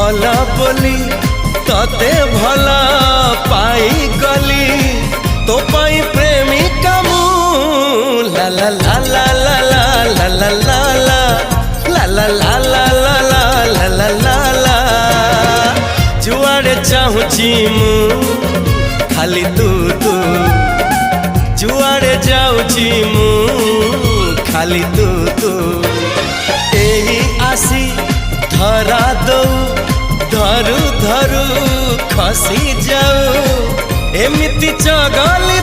भला बोली तते भला पाई गली तो पाई प्रेमिका मु ला ला ला ला ला ला ला ला ला ला ला ला ला ला ला ला ला जुआड़े चाहूची मु खाली तू तू जुआड़े जाऊची मु खाली तू तू एही आसी धरा दो धरू धरू खसी जाऊ एमिति चगली।